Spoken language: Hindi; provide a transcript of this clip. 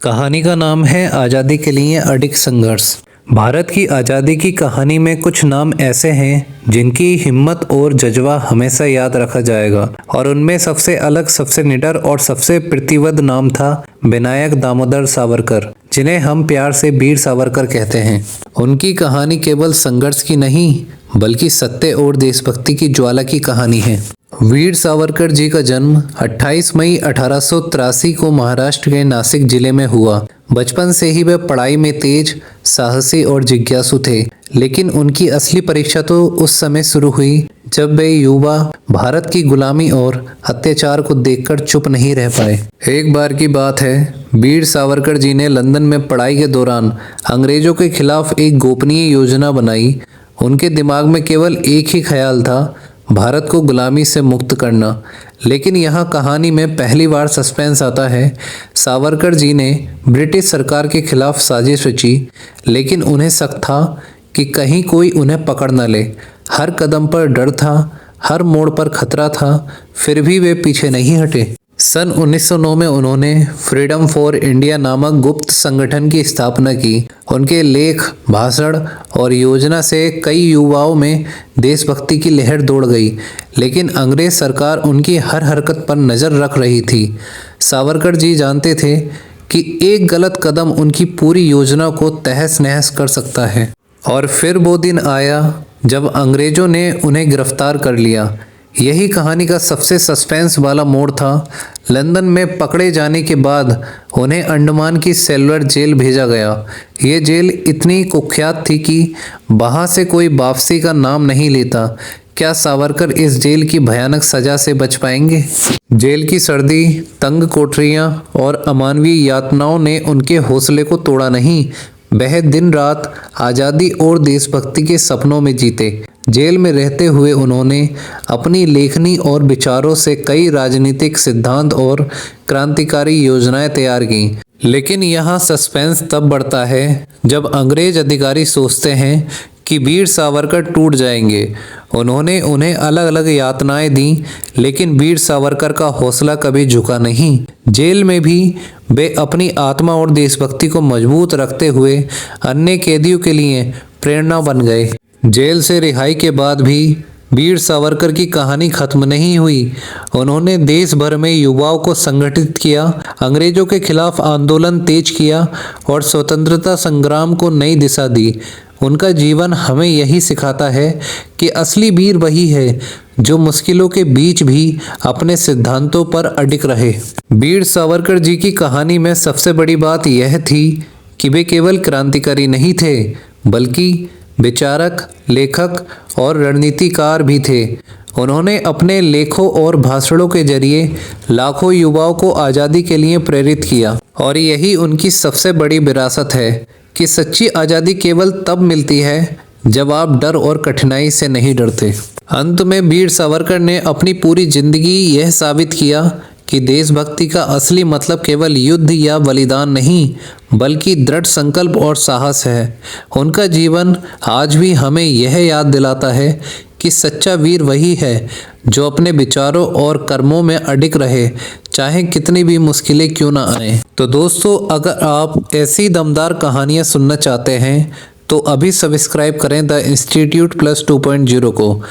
कहानी का नाम है आज़ादी के लिए अडिग संघर्ष। भारत की आज़ादी की कहानी में कुछ नाम ऐसे हैं जिनकी हिम्मत और जज्बा हमेशा याद रखा जाएगा, और उनमें सबसे अलग, सबसे निडर और सबसे प्रतिबद्ध नाम था विनायक दामोदर सावरकर, जिन्हें हम प्यार से वीर सावरकर कहते हैं। उनकी कहानी केवल संघर्ष की नहीं बल्कि सत्य और देशभक्ति की ज्वाला की कहानी है। वीर सावरकर जी का जन्म 28 मई 1883 को महाराष्ट्र के नासिक जिले में हुआ। बचपन से ही वे पढ़ाई में तेज, साहसी और जिज्ञासु थे, लेकिन उनकी असली परीक्षा तो उस समय शुरू हुई जब वे युवा भारत की गुलामी और अत्याचार को देखकर चुप नहीं रह पाए। एक बार की बात है, वीर सावरकर जी ने लंदन में पढ़ाई के दौरान अंग्रेजों के खिलाफ एक गोपनीय योजना बनाई। उनके दिमाग में केवल एक ही ख्याल था, भारत को गुलामी से मुक्त करना। लेकिन यहाँ कहानी में पहली बार सस्पेंस आता है। सावरकर जी ने ब्रिटिश सरकार के खिलाफ साजिश रची, लेकिन उन्हें शक था कि कहीं कोई उन्हें पकड़ न ले। हर कदम पर डर था, हर मोड़ पर खतरा था, फिर भी वे पीछे नहीं हटे। सन 1909 में उन्होंने फ्रीडम फॉर इंडिया नामक गुप्त संगठन की स्थापना की। उनके लेख, भाषण और योजना से कई युवाओं में देशभक्ति की लहर दौड़ गई, लेकिन अंग्रेज सरकार उनकी हर हरकत पर नज़र रख रही थी। सावरकर जी जानते थे कि एक गलत कदम उनकी पूरी योजना को तहस नहस कर सकता है। और फिर वो दिन आया जब अंग्रेजों ने उन्हें गिरफ्तार कर लिया। यही कहानी का सबसे सस्पेंस वाला मोड़ था। लंदन में पकड़े जाने के बाद उन्हें अंडमान की सेलुलर जेल भेजा गया। ये जेल इतनी कुख्यात थी कि वहाँ से कोई वापसी का नाम नहीं लेता। क्या सावरकर इस जेल की भयानक सज़ा से बच पाएंगे? जेल की सर्दी, तंग कोठरियाँ और अमानवीय यातनाओं ने उनके हौसले को तोड़ा नहीं। वह दिन रात आज़ादी और देशभक्ति के सपनों में जीते। जेल में रहते हुए उन्होंने अपनी लेखनी और विचारों से कई राजनीतिक सिद्धांत और क्रांतिकारी योजनाएं तैयार की। लेकिन यहाँ सस्पेंस तब बढ़ता है जब अंग्रेज अधिकारी सोचते हैं कि वीर सावरकर टूट जाएंगे। उन्होंने उन्हें अलग अलग यातनाएं दी, लेकिन वीर सावरकर का हौसला कभी झुका नहीं। जेल में भी वे अपनी आत्मा और देशभक्ति को मजबूत रखते हुए अन्य कैदियों के लिए प्रेरणा बन गए। जेल से रिहाई के बाद भी वीर सावरकर की कहानी खत्म नहीं हुई। उन्होंने देश भर में युवाओं को संगठित किया, अंग्रेजों के खिलाफ आंदोलन तेज किया और स्वतंत्रता संग्राम को नई दिशा दी। उनका जीवन हमें यही सिखाता है कि असली वीर वही है जो मुश्किलों के बीच भी अपने सिद्धांतों पर अडिग रहे। वीर सावरकर जी की कहानी में सबसे बड़ी बात यह थी कि वे केवल क्रांतिकारी नहीं थे, बल्कि विचारक, लेखक और रणनीतिकार भी थे। उन्होंने अपने लेखों और भाषणों के जरिए लाखों युवाओं को आज़ादी के लिए प्रेरित किया, और यही उनकी सबसे बड़ी विरासत है कि सच्ची आज़ादी केवल तब मिलती है जब आप डर और कठिनाई से नहीं डरते। अंत में वीर सावरकर ने अपनी पूरी जिंदगी यह साबित किया कि देशभक्ति का असली मतलब केवल युद्ध या बलिदान नहीं, बल्कि दृढ़ संकल्प और साहस है। उनका जीवन आज भी हमें यह याद दिलाता है कि सच्चा वीर वही है जो अपने विचारों और कर्मों में अडिग रहे, चाहे कितनी भी मुश्किलें क्यों ना आए। तो दोस्तों, अगर आप ऐसी दमदार कहानियाँ सुनना चाहते हैं तो अभी सब्सक्राइब करें द इंस्टीट्यूट प्लस 2.0 को।